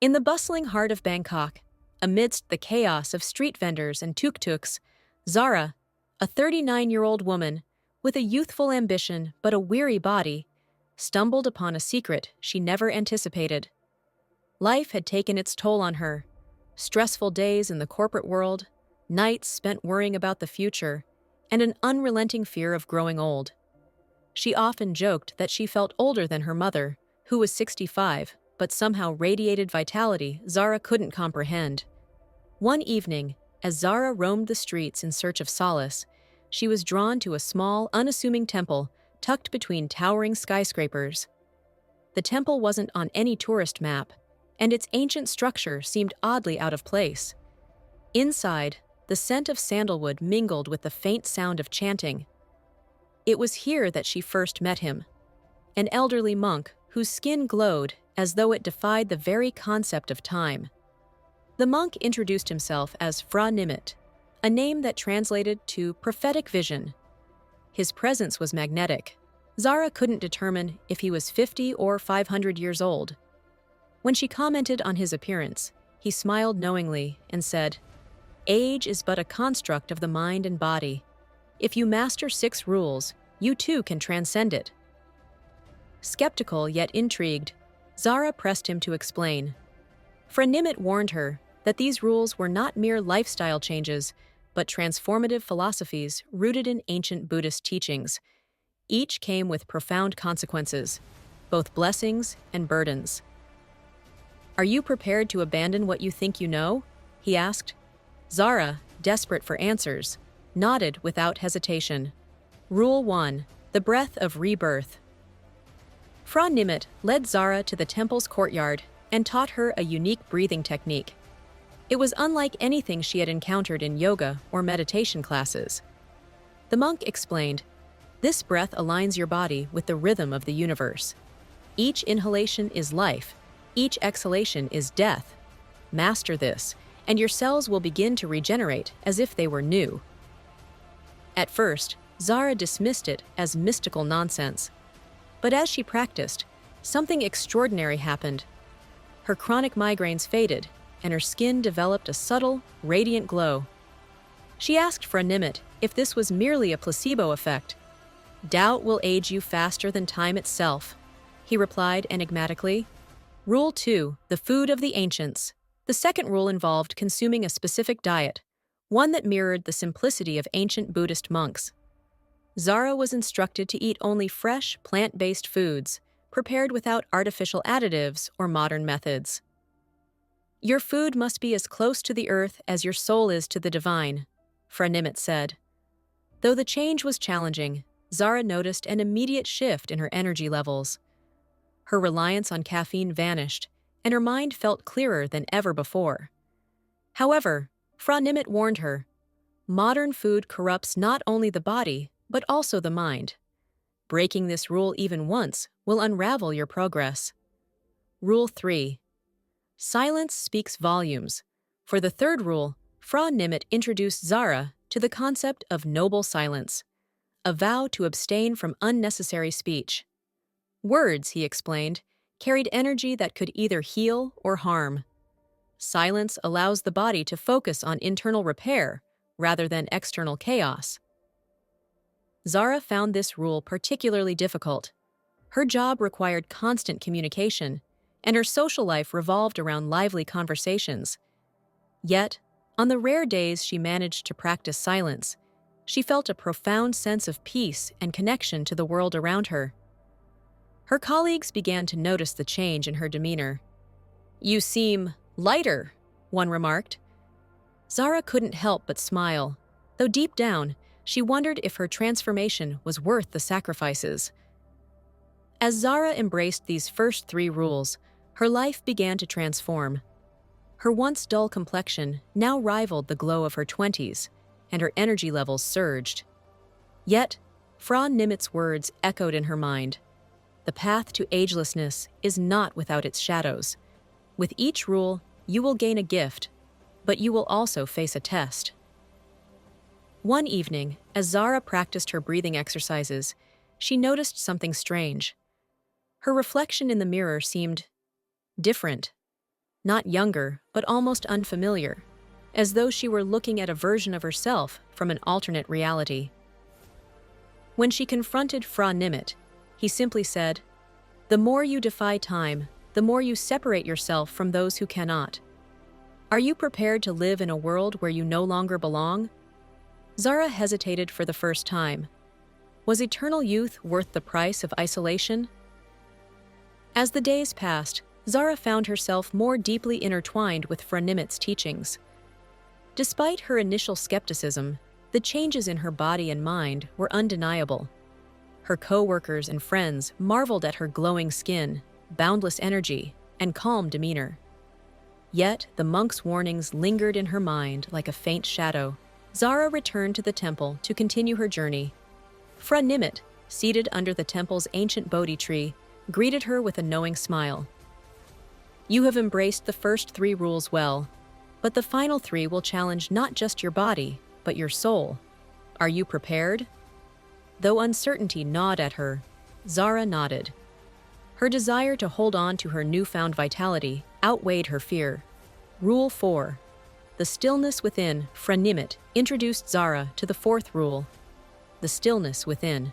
In the bustling heart of Bangkok, amidst the chaos of street vendors and tuk-tuks, Zara, a 39-year-old woman with a youthful ambition but a weary body, stumbled upon a secret she never anticipated. Life had taken its toll on her. Stressful days in the corporate world, nights spent worrying about the future, and an unrelenting fear of growing old. She often joked that she felt older than her mother, who was 65, but somehow radiated vitality Zara couldn't comprehend. One evening, as Zara roamed the streets in search of solace, she was drawn to a small, unassuming temple tucked between towering skyscrapers. The temple wasn't on any tourist map, and its ancient structure seemed oddly out of place. Inside, the scent of sandalwood mingled with the faint sound of chanting. It was here that she first met him, an elderly monk whose skin glowed as though it defied the very concept of time. The monk introduced himself as Fra Nimit, a name that translated to prophetic vision. His presence was magnetic. Zara couldn't determine if he was 50 or 500 years old. When she commented on his appearance, he smiled knowingly and said, "Age is but a construct of the mind and body. If you master 6 rules, you too can transcend it." Skeptical yet intrigued, Zara pressed him to explain. Fra Nimit warned her that these rules were not mere lifestyle changes, but transformative philosophies rooted in ancient Buddhist teachings. Each came with profound consequences, both blessings and burdens. "Are you prepared to abandon what you think you know?" he asked. Zara, desperate for answers, nodded without hesitation. Rule 1. The breath of rebirth. Fra Nimit led Zara to the temple's courtyard and taught her a unique breathing technique. It was unlike anything she had encountered in yoga or meditation classes. The monk explained, "This breath aligns your body with the rhythm of the universe. Each inhalation is life, each exhalation is death. Master this, and your cells will begin to regenerate as if they were new." At first, Zara dismissed it as mystical nonsense. But as she practiced, something extraordinary happened. Her chronic migraines faded, and her skin developed a subtle, radiant glow. She asked Fra Nimit if this was merely a placebo effect. "Doubt will age you faster than time itself," he replied enigmatically. Rule 2. The food of the ancients. The second rule involved consuming a specific diet, one that mirrored the simplicity of ancient Buddhist monks. Zara was instructed to eat only fresh, plant-based foods, prepared without artificial additives or modern methods. "Your food must be as close to the earth as your soul is to the divine," Fra Nimit said. Though the change was challenging, Zara noticed an immediate shift in her energy levels. Her reliance on caffeine vanished, and her mind felt clearer than ever before. However, Fra Nimit warned her, modern food corrupts not only the body, but also the mind. Breaking this rule even once will unravel your progress. Rule 3. Silence speaks volumes. For the third rule, Fra Nimit introduced Zara to the concept of noble silence, a vow to abstain from unnecessary speech. Words, he explained, carried energy that could either heal or harm. Silence allows the body to focus on internal repair rather than external chaos. Zara found this rule particularly difficult. Her job required constant communication, and her social life revolved around lively conversations. Yet, on the rare days she managed to practice silence, she felt a profound sense of peace and connection to the world around her. Her colleagues began to notice the change in her demeanor. "You seem lighter," one remarked. Zara couldn't help but smile, though deep down, she wondered if her transformation was worth the sacrifices. As Zara embraced these first 3 rules, her life began to transform. Her once dull complexion now rivaled the glow of her 20s, and her energy levels surged. Yet, Fra Nimit's words echoed in her mind. The path to agelessness is not without its shadows. With each rule, you will gain a gift, but you will also face a test. One evening, as Zara practiced her breathing exercises, she noticed something strange. Her reflection in the mirror seemed different. not younger, but almost unfamiliar, as though she were looking at a version of herself from an alternate reality. When she confronted Fra Nimit, he simply said, "The more you defy time, the more you separate yourself from those who cannot. Are you prepared to live in a world where you no longer belong?" Zara hesitated for the first time. Was eternal youth worth the price of isolation? As the days passed, Zara found herself more deeply intertwined with Fra Nimit's teachings. Despite her initial skepticism, the changes in her body and mind were undeniable. Her co-workers and friends marveled at her glowing skin, boundless energy, and calm demeanor. Yet the monk's warnings lingered in her mind like a faint shadow. Zara returned to the temple to continue her journey. Fra Nimit, seated under the temple's ancient Bodhi tree, greeted her with a knowing smile. "You have embraced the first 3 rules well, but the final 3 will challenge not just your body, but your soul. Are you prepared?" Though uncertainty gnawed at her, Zara nodded. Her desire to hold on to her newfound vitality outweighed her fear. Rule 4. The stillness within. Fra Nimit introduced Zara to the 4th rule, the stillness within.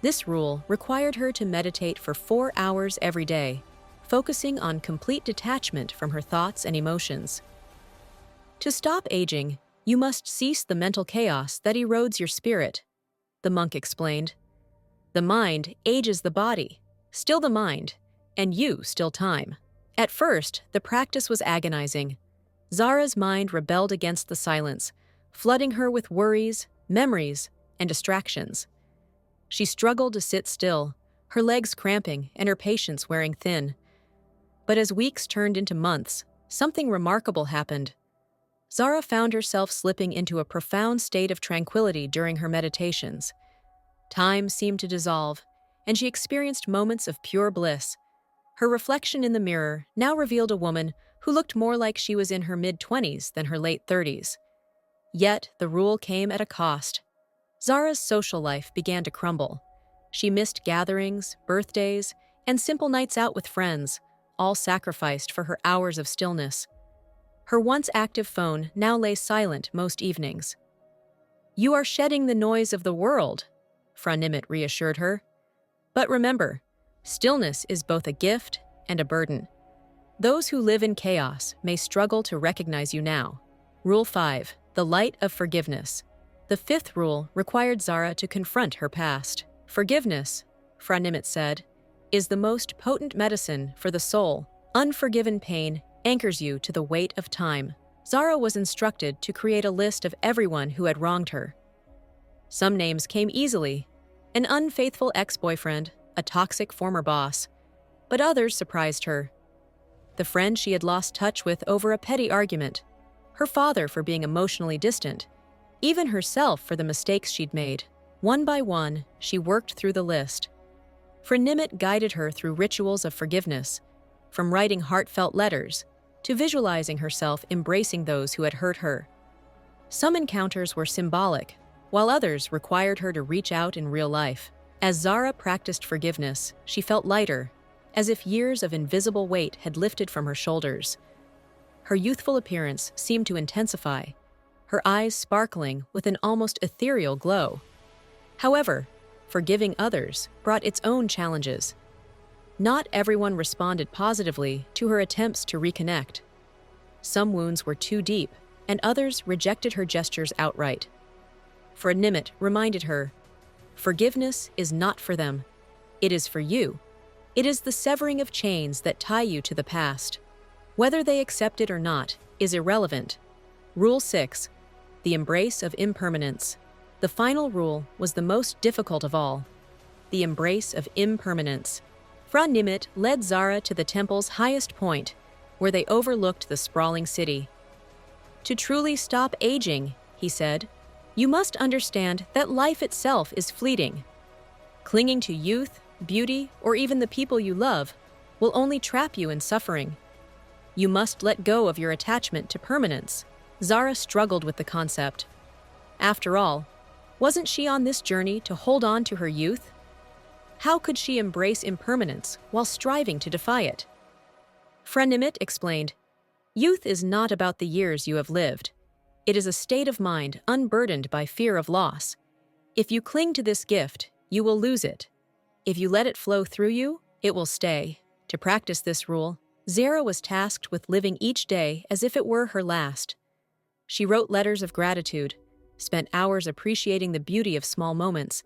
This rule required her to meditate for 4 hours every day, focusing on complete detachment from her thoughts and emotions. To stop aging, you must cease the mental chaos that erodes your spirit, the monk explained. The mind ages the body, still the mind, and you still time. At first, the practice was agonizing. Zara's mind rebelled against the silence, flooding her with worries, memories, and distractions. She struggled to sit still, her legs cramping and her patience wearing thin. But as weeks turned into months, something remarkable happened. Zara found herself slipping into a profound state of tranquility during her meditations. Time seemed to dissolve, and she experienced moments of pure bliss. Her reflection in the mirror now revealed a woman who looked more like she was in her mid-20s than her late 30s. Yet the rule came at a cost. Zara's social life began to crumble. She missed gatherings, birthdays, and simple nights out with friends, all sacrificed for her hours of stillness. Her once active phone now lay silent most evenings. "You are shedding the noise of the world," Fra Nimit reassured her. "But remember, stillness is both a gift and a burden. Those who live in chaos may struggle to recognize you now." Rule 5. The light of forgiveness. The 5th rule required Zara to confront her past. "Forgiveness," Fra Nimit said, "is the most potent medicine for the soul. Unforgiven pain anchors you to the weight of time." Zara was instructed to create a list of everyone who had wronged her. Some names came easily: an unfaithful ex-boyfriend, a toxic former boss, but others surprised her. The friend she had lost touch with over a petty argument, her father for being emotionally distant, even herself for the mistakes she'd made. One by one, she worked through the list. Fra Nimit guided her through rituals of forgiveness, from writing heartfelt letters to visualizing herself embracing those who had hurt her. Some encounters were symbolic, while others required her to reach out in real life. As Zara practiced forgiveness, she felt lighter, as if years of invisible weight had lifted from her shoulders. Her youthful appearance seemed to intensify, her eyes sparkling with an almost ethereal glow. However, forgiving others brought its own challenges. Not everyone responded positively to her attempts to reconnect. Some wounds were too deep, and others rejected her gestures outright. Fra Nimit reminded her, "Forgiveness is not for them. It is for you. It is the severing of chains that tie you to the past. Whether they accept it or not is irrelevant." Rule 6. The embrace of impermanence. The final rule was the most difficult of all: the embrace of impermanence. Fra Nimit led Zara to the temple's highest point, where they overlooked the sprawling city. "To truly stop aging," he said, "you must understand that life itself is fleeting. Clinging to youth, beauty, or even the people you love will only trap you in suffering. You must let go of your attachment to permanence." Zara struggled with the concept. After all, wasn't she on this journey to hold on to her youth? How could she embrace impermanence while striving to defy it? Phronimit explained, "Youth is not about the years you have lived. It is a state of mind unburdened by fear of loss. If you cling to this gift, you will lose it. If you let it flow through you, it will stay." To practice this rule, Zara was tasked with living each day as if it were her last. She wrote letters of gratitude, spent hours appreciating the beauty of small moments,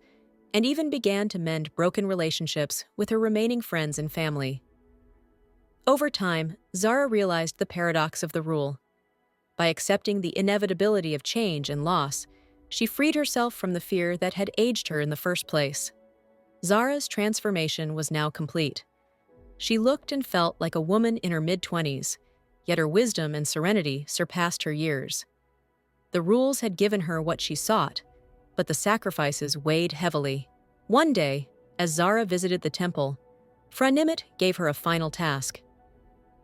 and even began to mend broken relationships with her remaining friends and family. Over time, Zara realized the paradox of the rule. By accepting the inevitability of change and loss, she freed herself from the fear that had aged her in the first place. Zara's transformation was now complete. She looked and felt like a woman in her mid-20s, yet her wisdom and serenity surpassed her years. The rules had given her what she sought, but the sacrifices weighed heavily. One day, as Zara visited the temple, Phronimit gave her a final task.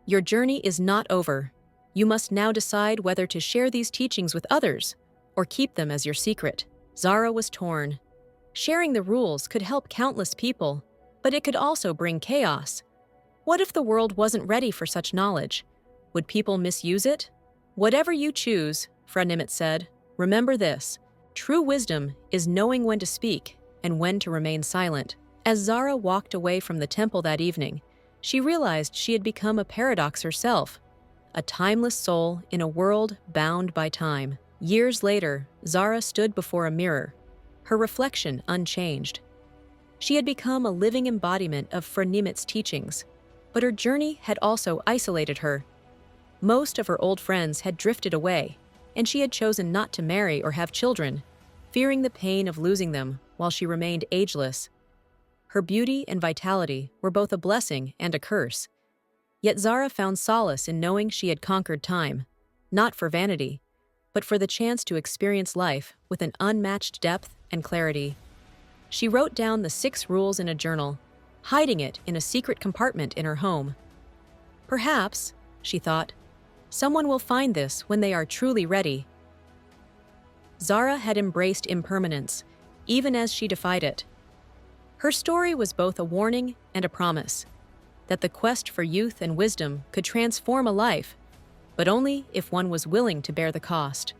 "Your journey is not over. You must now decide whether to share these teachings with others or keep them as your secret." Zara was torn. Sharing the rules could help countless people, but it could also bring chaos. What if the world wasn't ready for such knowledge? Would people misuse it? "Whatever you choose," Phronimit said, "remember this. True wisdom is knowing when to speak and when to remain silent." As Zara walked away from the temple that evening, she realized she had become a paradox herself, a timeless soul in a world bound by time. Years later, Zara stood before a mirror, her reflection unchanged. She had become a living embodiment of Phronimmit's teachings, but her journey had also isolated her. Most of her old friends had drifted away, and she had chosen not to marry or have children, fearing the pain of losing them while she remained ageless. Her beauty and vitality were both a blessing and a curse. Yet Zara found solace in knowing she had conquered time, not for vanity, but for the chance to experience life with an unmatched depth and clarity. She wrote down the 6 rules in a journal, hiding it in a secret compartment in her home. "Perhaps," she thought, "someone will find this when they are truly ready." Zara had embraced impermanence, even as she defied it. Her story was both a warning and a promise, that the quest for youth and wisdom could transform a life, but only if one was willing to bear the cost.